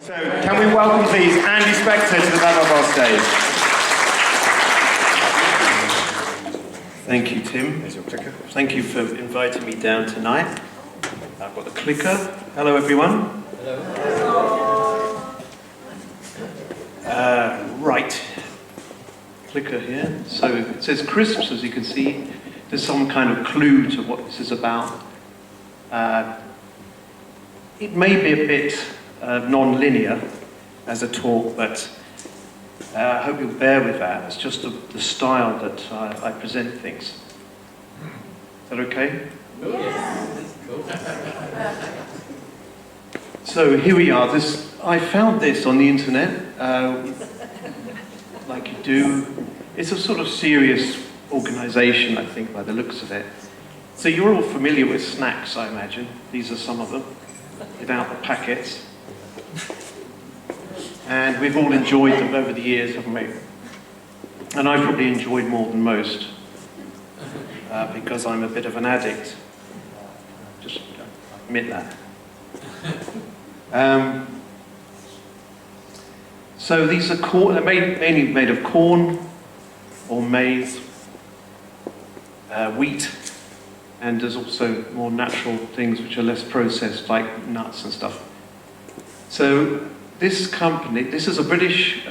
So, can we welcome, please, Andy Spector to the back of our stage. Thank you, Tim. There's your clicker. Thank you for inviting me down tonight. I've got the clicker. Hello, everyone. Hello. Right. Clicker here. So it says crisps, as you can see. There's some kind of clue to what this is about. It may be a bit non-linear as a talk, but I hope you'll bear with that. It's just the style that I present things. Is that okay? Yes. Cool. So here we are. I found this on the internet, like you do. It's a sort of serious organisation, I think, by the looks of it. So you're all familiar with snacks, I imagine. These are some of them, without the packets. And we've all enjoyed them over the years, haven't we? And I've probably enjoyed more than most, because I'm a bit of an addict. Just admit that. So these are they're mainly made of corn or maize, wheat, and there's also more natural things which are less processed, like nuts and stuff. So this company, this is a British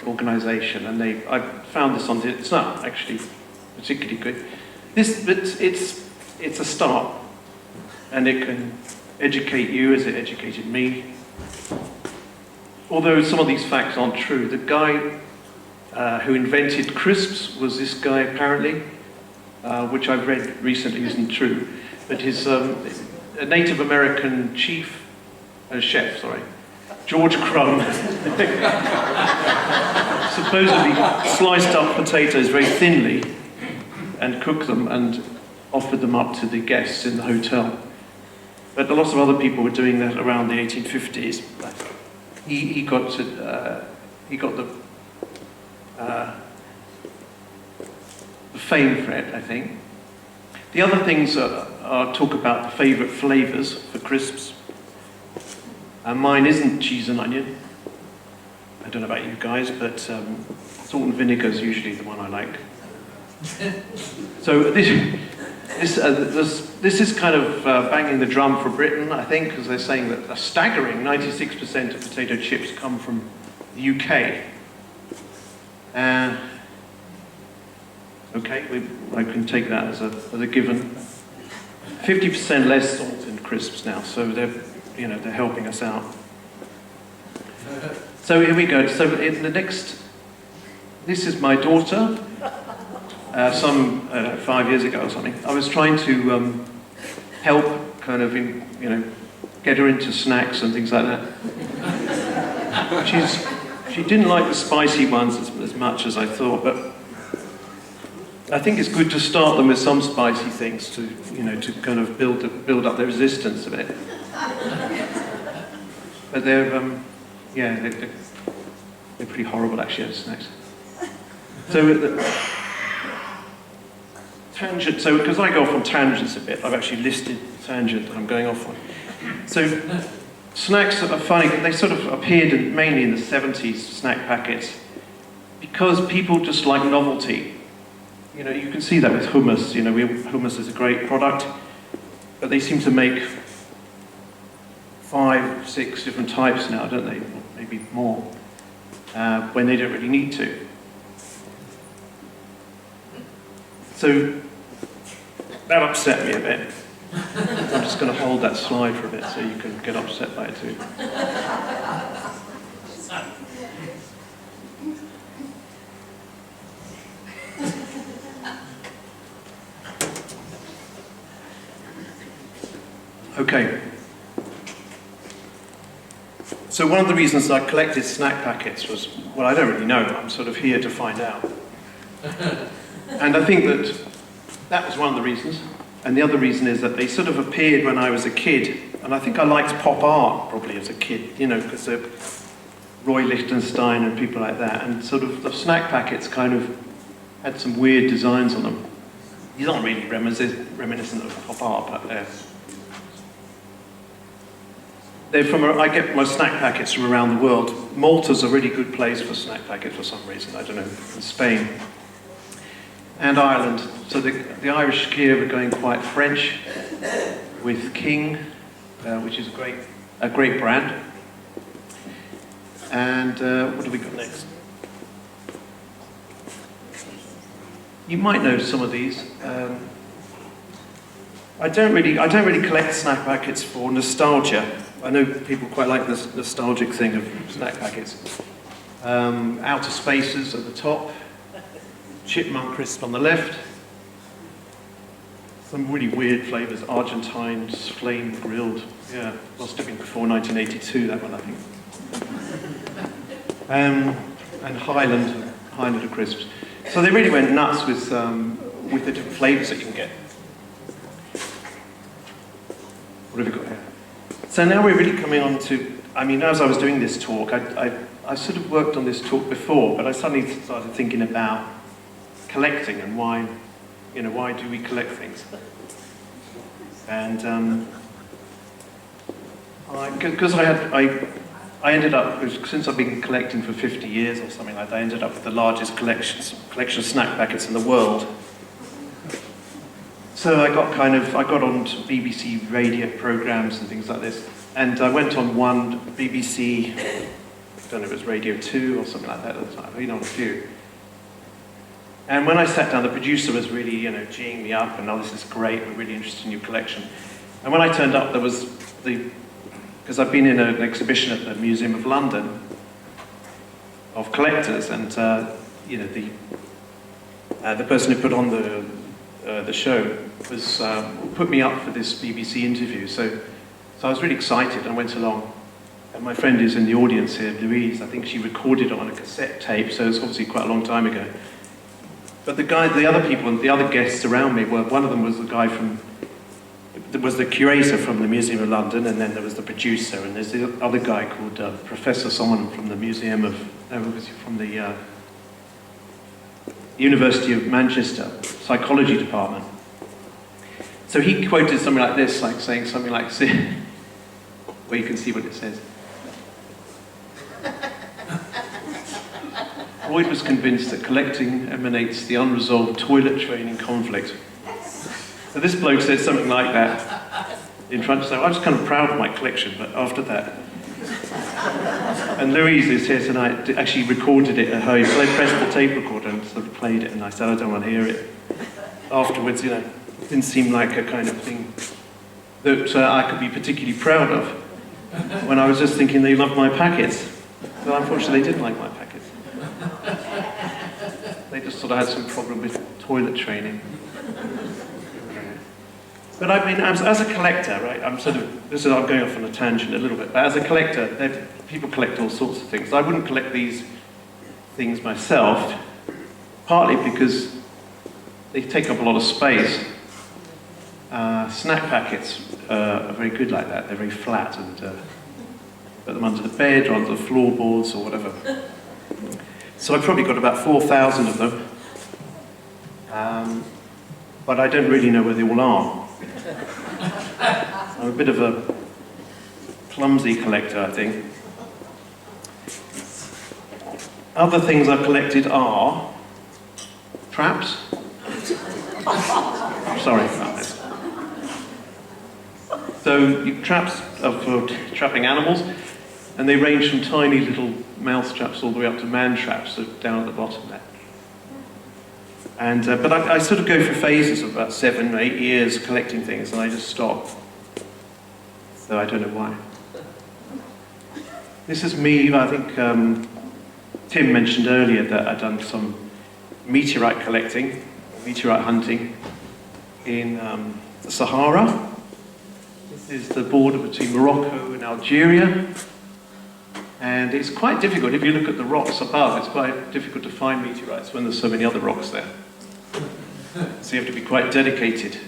organisation, and I found this on it's not actually particularly good. It's a start, and it can educate you as it educated me. Although some of these facts aren't true. The guy who invented crisps was this guy, apparently, which I've read recently isn't true. But his a Native American chef, George Crumb, supposedly sliced up potatoes very thinly and cooked them and offered them up to the guests in the hotel. But lots of other people were doing that around the 1850s. He got the fame for it, I think. The other things are talk about favourite flavours for crisps. Mine isn't cheese and onion. I don't know about you guys, but salt and vinegar is usually the one I like. So this is kind of banging the drum for Britain, I think, because they're saying that a staggering 96% of potato chips come from the UK. Okay, I can take that as a given. 50% less salt in crisps now, so they're helping us out. So here we go. So in the next, this is my daughter. 5 years ago or something, I was trying to help kind of, get her into snacks and things like that. She didn't like the spicy ones as much as I thought, but I think it's good to start them with some spicy things to kind of build up the resistance of it. But they're pretty horrible actually as snacks. So. Tangent, so because I go off on tangents a bit, I've actually listed the tangent that I'm going off on. So snacks are funny, they sort of appeared mainly in the 70s, snack packets, because people just like novelty. You can see that with hummus, hummus is a great product, but they seem to make 5, 6 different types now, don't they? Maybe more, when they don't really need to. So that upset me a bit. I'm just going to hold that slide for a bit so you can get upset by it too. Okay. So one of the reasons I collected snack packets was, well, I don't really know. I'm sort of here to find out. And I think that was one of the reasons. And the other reason is that they sort of appeared when I was a kid. And I think I liked pop art probably as a kid, because of Roy Lichtenstein and people like that. And sort of the snack packets kind of had some weird designs on them. These aren't really reminiscent of pop art, but I get my snack packets from around the world. Malta's a really good place for snack packets for some reason, I don't know, in Spain. And Ireland. So the Irish here are going quite French with King, which is a great brand. And what do we got next? You might know some of these. I don't really collect snack packets for nostalgia. I know people quite like this nostalgic thing of snack packets. Outer Spaces at the top, Chipmunk Crisp on the left. Some really weird flavours, Argentine, flame grilled. Yeah, must have been before 1982, that one I think. And Highlander crisps. So they really went nuts with the different flavours that you can get. What have we got here? So now we're really coming on to, I mean, as I was doing this talk, I sort of worked on this talk before, but I suddenly started thinking about collecting and why do we collect things? And because I ended up, since I've been collecting for 50 years or something like that, I ended up with the largest collection of snack packets in the world. So I got on to BBC radio programs and things like this, and I went on one BBC, I don't know if it was Radio 2 or something like that at the time, I've been on a few. And when I sat down, the producer was really, geeing me up, and this is great, we're really interested in your collection. And when I turned up, there was because I've been in an exhibition at the Museum of London of collectors, and the person who put on the show was put me up for this BBC interview. So I was really excited and went along. And my friend who's in the audience here, Louise, I think she recorded it on a cassette tape, so it's obviously quite a long time ago. But the other people and the other guests around me one of them was the guy was the curator from the Museum of London, and then there was the producer, and there's the other guy called Professor someone from the Museum of, from the University of Manchester, Psychology Department. So he quoted something like this, like saying something like, where you can see what it says. Freud was convinced that collecting emanates the unresolved toilet training conflict. So this bloke said something like that in front of, so I was kind of proud of my collection, but after that. And Louise is here tonight, actually recorded it at home. So they pressed the tape recorder and sort of played it, and I said, I don't want to hear it. Afterwards, it didn't seem like a kind of thing that I could be particularly proud of, when I was just thinking they loved my packets. But unfortunately, they didn't like my packets. They just sort of had some problem with toilet training. But I mean, as a collector, right, I'm going off on a tangent a little bit, but as a collector, people collect all sorts of things. I wouldn't collect these things myself, partly because they take up a lot of space. Snack packets are very good like that. They're very flat, and put them under the bed or under the floorboards or whatever. So I've probably got about 4,000 of them, but I don't really know where they all are. I'm a bit of a clumsy collector, I think. Other things I've collected are traps. Sorry about this. So traps are for trapping animals, and they range from tiny little mouse traps all the way up to man traps, so down at the bottom there. And but I sort of go for phases of about 7 or 8 years collecting things, and I just stop. So I don't know why. This is me. I think Tim mentioned earlier that I'd done some meteorite collecting, meteorite hunting in the Sahara. This is the border between Morocco and Algeria. And it's quite difficult, if you look at the rocks above, it's quite difficult to find meteorites when there's so many other rocks there. So you have to be quite dedicated.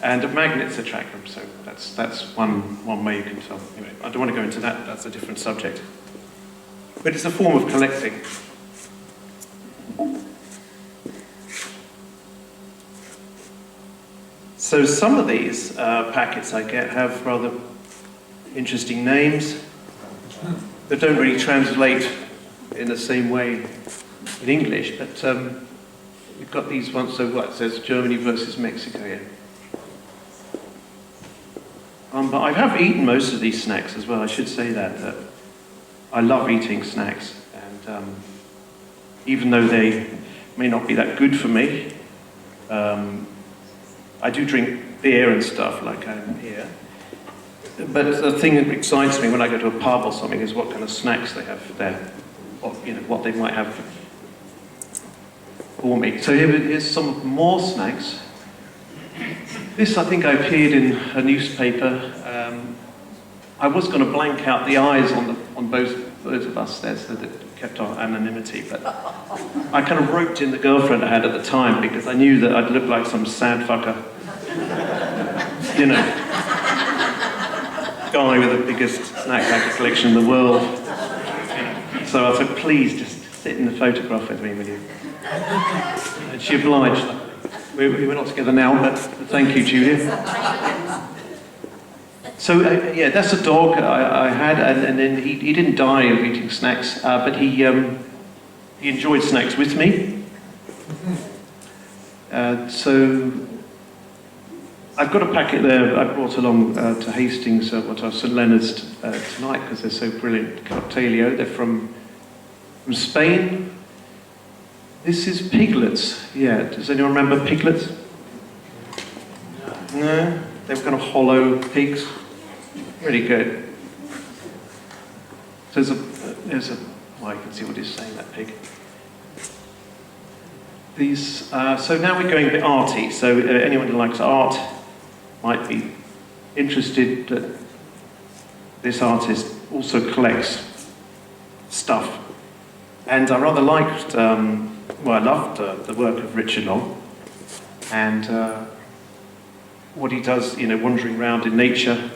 And magnets attract them, so that's one way you can tell. Anyway, I don't want to go into that, that's a different subject. But it's a form of collecting. So some of these packets I get have rather interesting names that don't really translate in the same way in English, but we've got these ones, so what, it says Germany versus Mexico here. But I have eaten most of these snacks as well, I should say that I love eating snacks, and even though they may not be that good for me, I do drink beer and stuff like I'm here. But the thing that excites me when I go to a pub or something is what kind of snacks they have there, what they might have for me. So here's some more snacks. This, I think, I appeared in a newspaper. I was going to blank out the eyes on both of us there so that it kept our anonymity, but I kind of roped in the girlfriend I had at the time because I knew that I'd look like some sad fucker. You know, guy with the biggest snack packet collection in the world. So I said, please just sit in the photograph with me, will you? And she obliged. We're not together now, but thank you, Julia. So, yeah, that's a dog I had, and then he didn't die of eating snacks, but he enjoyed snacks with me. So, I've got a packet there I brought along to Hastings, St Leonard's tonight, because they're so brilliant. Cocktailio, they're from Spain. This is piglets. Yeah, does anyone remember piglets? No? They were kind of hollow pigs. Really good. So there's a, well, you can see what he's saying, that pig. These, so now we're going a bit arty. So anyone who likes art might be interested that this artist also collects stuff. And I rather liked, well, I loved the work of Richard Long, and what he does, you know, wandering around in nature.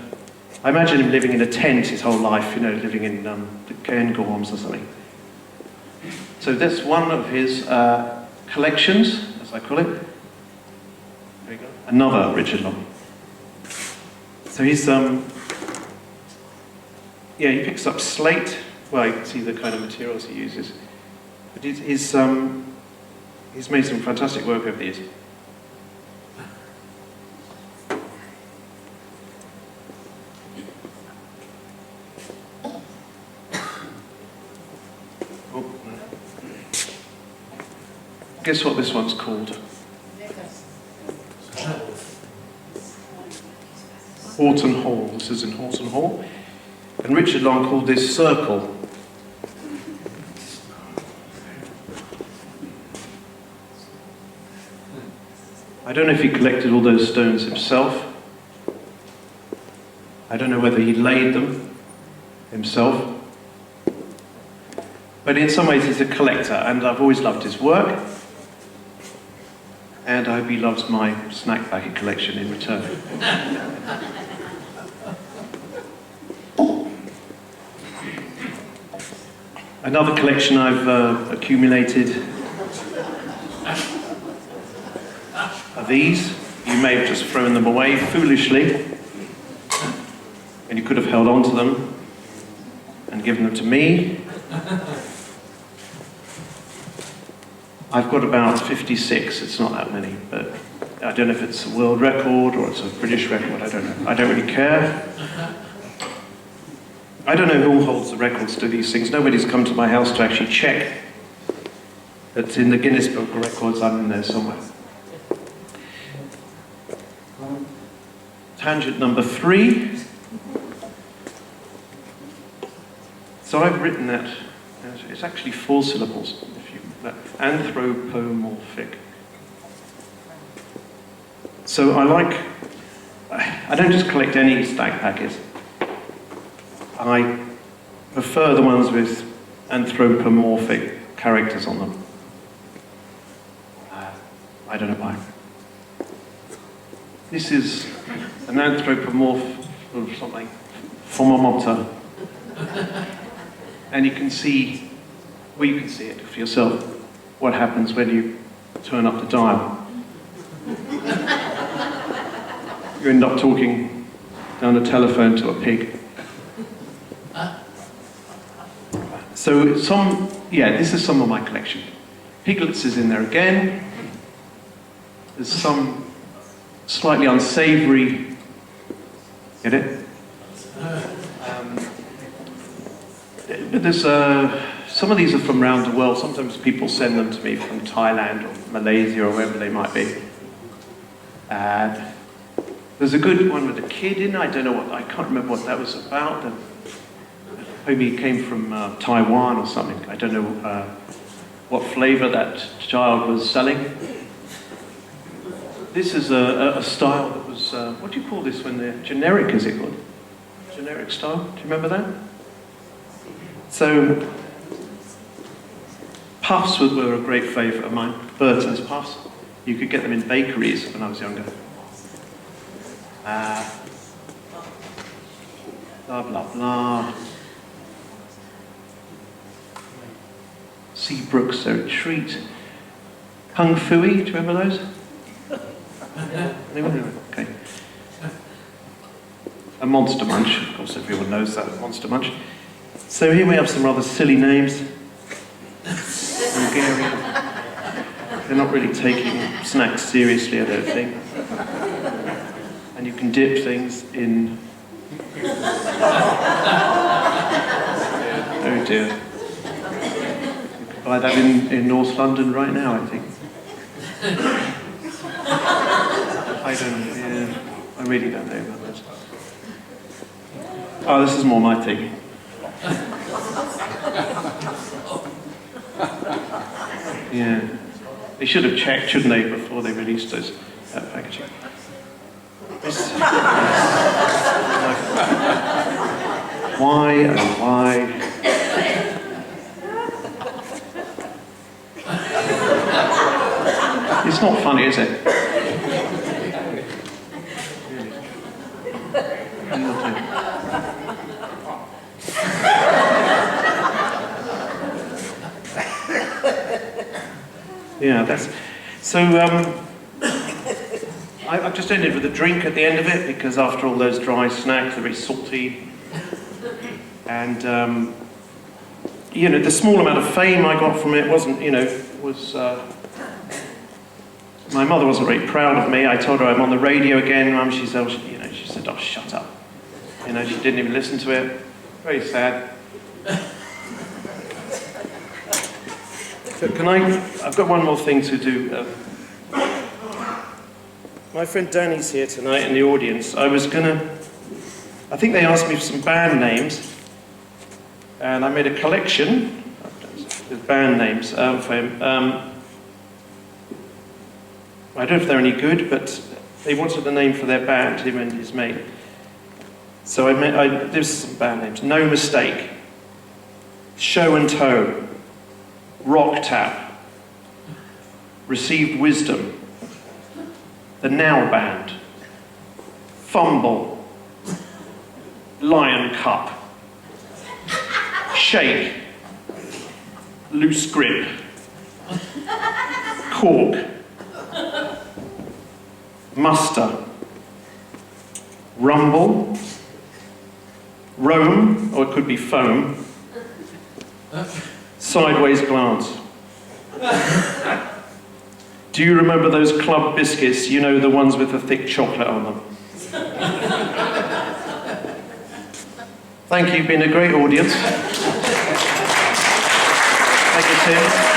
I imagine him living in a tent his whole life, you know, living in the Cairngorms or something. So that's one of his collections, as I call it. There you go. Another Richard Long. So he's, yeah, he picks up slate. Well, you can see the kind of materials he uses. But he's made some fantastic work over the years. Guess what this one's called? Horton Hall. This is in Horton Hall. And Richard Long called this Circle. I don't know if he collected all those stones himself. I don't know whether he laid them himself. But in some ways he's a collector, and I've always loved his work. And I hope he loves my snack packet collection in return. Another collection I've accumulated are these. You may have just thrown them away foolishly, and you could have held on to them and given them to me. I've got about 56, it's not that many, but I don't know if it's a world record or it's a British record, I don't know. I don't really care. I don't know who holds the records to these things. Nobody's come to my house to actually check. But in the Guinness Book of Records, I'm in there somewhere. Tangent number 3. So I've written that, it's actually 4 syllables. Anthropomorphic. So I don't just collect any snack packets. I prefer the ones with anthropomorphic characters on them. I don't know why. This is an anthropomorph of something, Fomomotta. And you can see, well, you can see it for yourself, what happens when you turn up the dial. You end up talking down the telephone to a pig. So this is some of my collection. Piglets is in there again. There's some slightly unsavoury, get it? But there's some of these are from around the world. Sometimes people send them to me from Thailand or Malaysia or wherever they might be. There's a good one with a kid in. I can't remember what that was about. Maybe it came from Taiwan or something. I don't know what flavour that child was selling. This is a style that was, what do you call this when they're generic, is it called? Generic style, do you remember that? So, puffs were a great favourite of mine, Burton's puffs. You could get them in bakeries when I was younger. Blah, blah, blah. Seabrooks, they're a treat. Kung Fu-y, do you remember those? Anyone? Okay. A Monster Munch, of course everyone knows that, Monster Munch. So here we have some rather silly names. Bulgarian. They're not really taking snacks seriously, I don't think. And you can dip things in... Oh dear. You can buy that in North London right now, I think. I really don't know about this. Oh, this is more my thing. Yeah. They should have checked, shouldn't they, before they released those packaging. Why, oh why? It's not funny, is it? Yeah, that's... So, I've just ended with a drink at the end of it, because after all those dry snacks, they're very salty. And, the small amount of fame I got from it wasn't, my mother wasn't very proud of me. I told her I'm on the radio again, Mum. She said, oh, shut up. She didn't even listen to it. Very sad. So I've got one more thing to do. My friend Danny's here tonight in the audience. I think they asked me for some band names, and I made a collection with band names for him. I don't know if they're any good, but they wanted the name for their band, him and his mate. So there's some band names. No Mistake, Show and Toe, Rock Tap, Received Wisdom, The Now Band, Fumble, Lion Cup, Shake, Loose Grip, Cork, Muster, Rumble, Roam, or it could be Foam, Sideways Glance. Do you remember those club biscuits? You know, the ones with the thick chocolate on them. Thank you, you've been a great audience. Thank you, Tim.